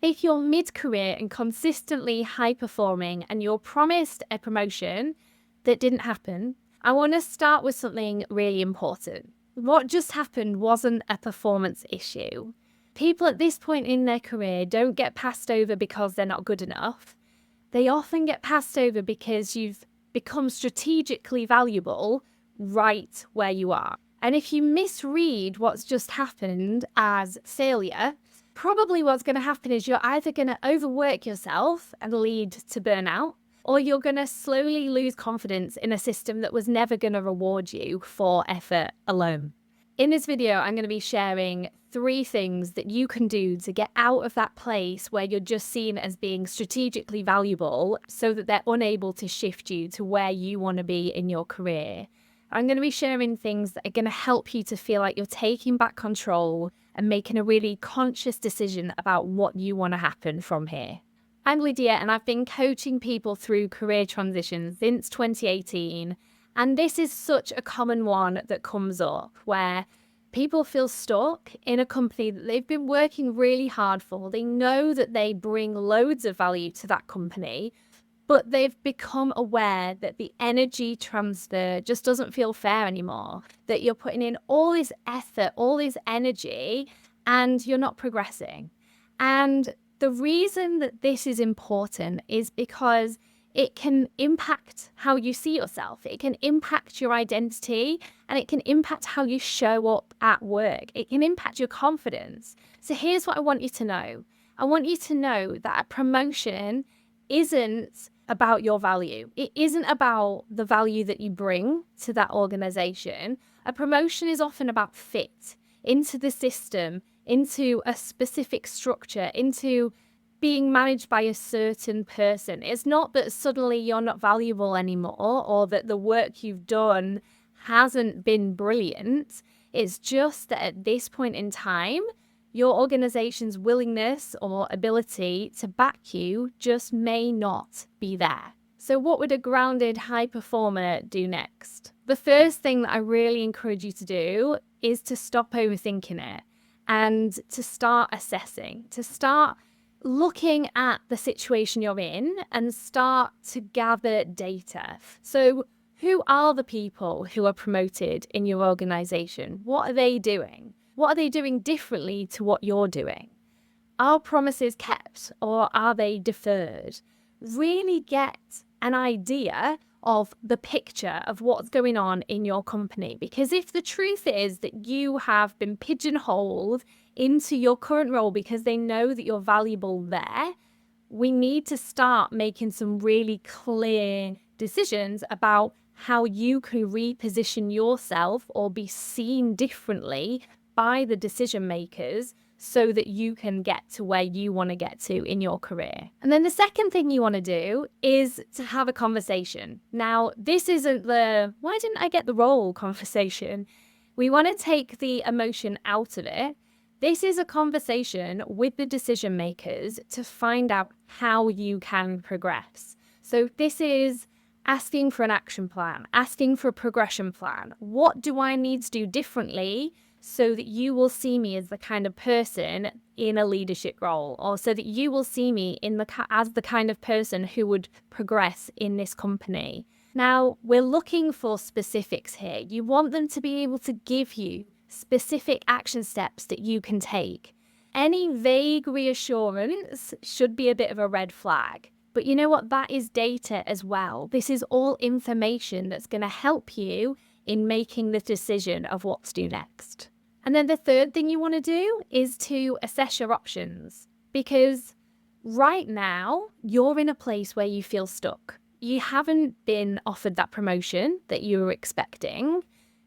If you're mid-career and consistently high-performing and you're promised a promotion that didn't happen, I want to start with something really important. What just happened wasn't a performance issue. People at this point in their career don't get passed over because they're not good enough. They often get passed over because you've become strategically valuable right where you are. And if you misread what's just happened as failure, probably what's going to happen is you're either going to overwork yourself and lead to burnout, or you're going to slowly lose confidence in a system that was never going to reward you for effort alone. In this video, I'm going to be sharing 3 things that you can do to get out of that place where you're just seen as being strategically valuable so that they're unable to shift you to where you want to be in your career. I'm going to be sharing things that are going to help you to feel like you're taking back control and making a really conscious decision about what you want to happen from here. I'm Lydia, and I've been coaching people through career transitions since 2018. And this is such a common one that comes up where people feel stuck in a company that they've been working really hard for. They know that they bring loads of value to that company, but they've become aware that the energy transfer just doesn't feel fair anymore, that you're putting in all this effort, all this energy, and you're not progressing. And the reason that this is important is because it can impact how you see yourself. It can impact your identity, and it can impact how you show up at work. It can impact your confidence. So here's what I want you to know. I want you to know that a promotion isn't about your value. It isn't about the value that you bring to that organization. A promotion is often about fit into the system, into a specific structure, into being managed by a certain person. It's not that suddenly you're not valuable anymore or that the work you've done hasn't been brilliant. It's just that at this point in time, your organization's willingness or ability to back you just may not be there. So what would a grounded high performer do next? The first thing that I really encourage you to do is to stop overthinking it and to start assessing, to start looking at the situation you're in and start to gather data. So who are the people who are promoted in your organization? What are they doing? What are they doing differently to what you're doing? Are promises kept or are they deferred? Really get an idea of the picture of what's going on in your company. Because if the truth is that you have been pigeonholed into your current role because they know that you're valuable there, we need to start making some really clear decisions about how you can reposition yourself or be seen differently by the decision makers so that you can get to where you want to get to in your career. And then the second thing you want to do is to have a conversation. Now, this isn't the "why didn't I get the role" conversation. We want to take the emotion out of it. This is a conversation with the decision makers to find out how you can progress. So this is asking for an action plan, asking for a progression plan. What do I need to do differently so that you will see me as the kind of person in a leadership role, or so that you will see me as the kind of person who would progress in this company? Now, we're looking for specifics here. You want them to be able to give you specific action steps that you can take. Any vague reassurance should be a bit of a red flag. But you know what? That is data as well. This is all information that's going to help you in making the decision of what to do next. And then the third thing you want to do is to assess your options, because right now you're in a place where you feel stuck. You haven't been offered that promotion that you were expecting.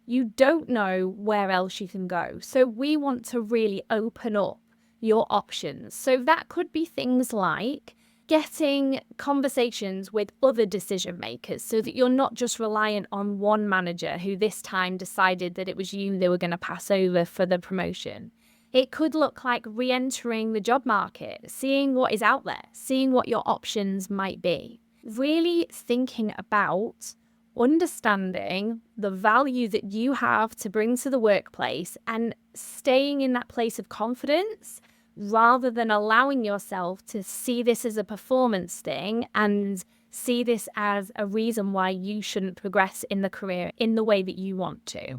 You don't know where else you can go. So we want to really open up your options. So that could be things like getting conversations with other decision makers so that you're not just reliant on one manager who this time decided that it was you they were going to pass over for the promotion. It could look like re-entering the job market, seeing what is out there, seeing what your options might be. Really thinking about understanding the value that you have to bring to the workplace and staying in that place of confidence rather than allowing yourself to see this as a performance thing and see this as a reason why you shouldn't progress in the career in the way that you want to.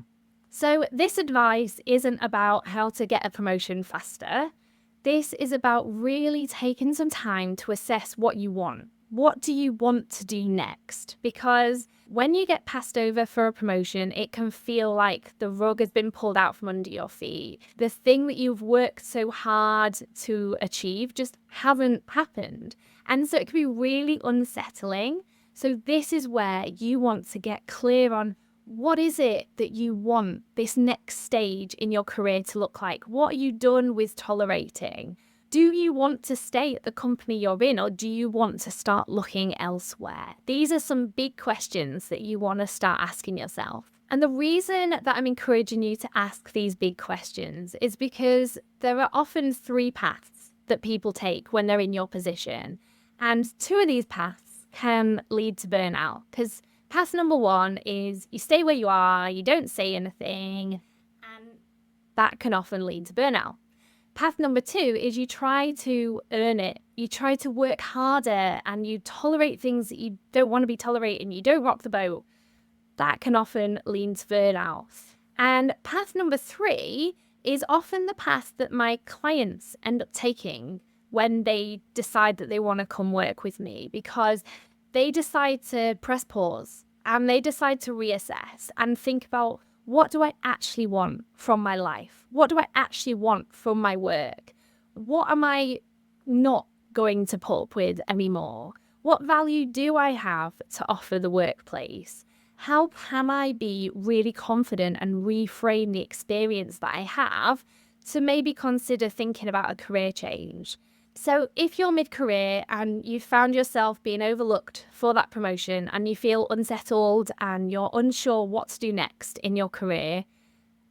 So this advice isn't about how to get a promotion faster. This is about really taking some time to assess what you want. What do you want to do next? Because when you get passed over for a promotion, it can feel like the rug has been pulled out from under your feet. The thing that you've worked so hard to achieve just haven't happened. And so it can be really unsettling. So this is where you want to get clear on what is it that you want this next stage in your career to look like? What are you done with tolerating? Do you want to stay at the company you're in, or do you want to start looking elsewhere? These are some big questions that you want to start asking yourself. And the reason that I'm encouraging you to ask these big questions is because there are often 3 paths that people take when they're in your position. And 2 of these paths can lead to burnout, because path number 1 is you stay where you are, you don't say anything, and that can often lead to burnout. Path number 2 is you try to earn it. You try to work harder and you tolerate things that you don't want to be tolerating. You don't rock the boat. That can often lead to burnout. And path number 3 is often the path that my clients end up taking when they decide that they want to come work with me, because they decide to press pause and they decide to reassess and think about, what do I actually want from my life? What do I actually want from my work? What am I not going to put up with anymore? What value do I have to offer the workplace? How can I be really confident and reframe the experience that I have to maybe consider thinking about a career change? So if you're mid-career and you found yourself being overlooked for that promotion and you feel unsettled and you're unsure what to do next in your career,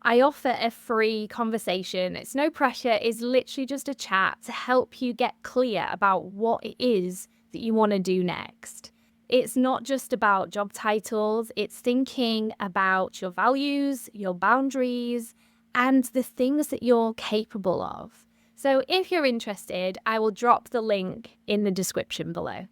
I offer a free conversation. It's no pressure. It's literally just a chat to help you get clear about what it is that you want to do next. It's not just about job titles. It's thinking about your values, your boundaries, and the things that you're capable of. So if you're interested, I will drop the link in the description below.